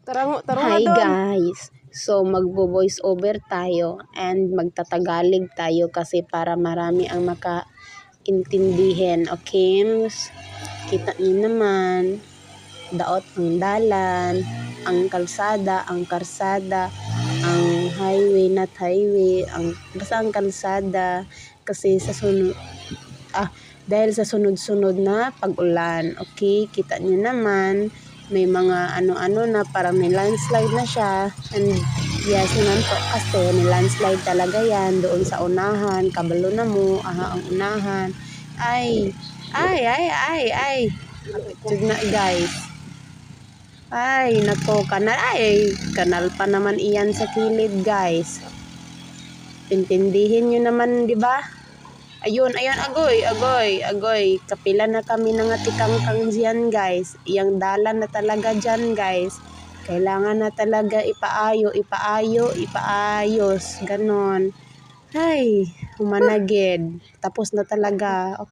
Tara nga Hi doon. guys! So magvo-voice over tayo and magtatagalig tayo kasi para marami ang makaintindihin. Okay? Kita niyo naman, daot ang dalan, ang kalsada, ang karsada, ang highway, not highway, basta ang kalsada kasi dahil sa sunod-sunod na pag-ulan. Okay? Kita niyo naman, may mga ano-ano na parang may landslide na siya. And yes naman po kasi may landslide talaga yan doon sa unahan. Kabalo na mo, ang unahan. Ay. Tud na guys. Ay, nako, kanal pa naman iyan sa kilid guys. Intindihin nyo naman, di ba? Ayun, agoy. Kapila na kami ng atikangkang diyan, guys. Iyang dalan na talaga dyan, guys. Kailangan na talaga ipaayos. Ganon. Ay, humanagid. Tapos na talaga.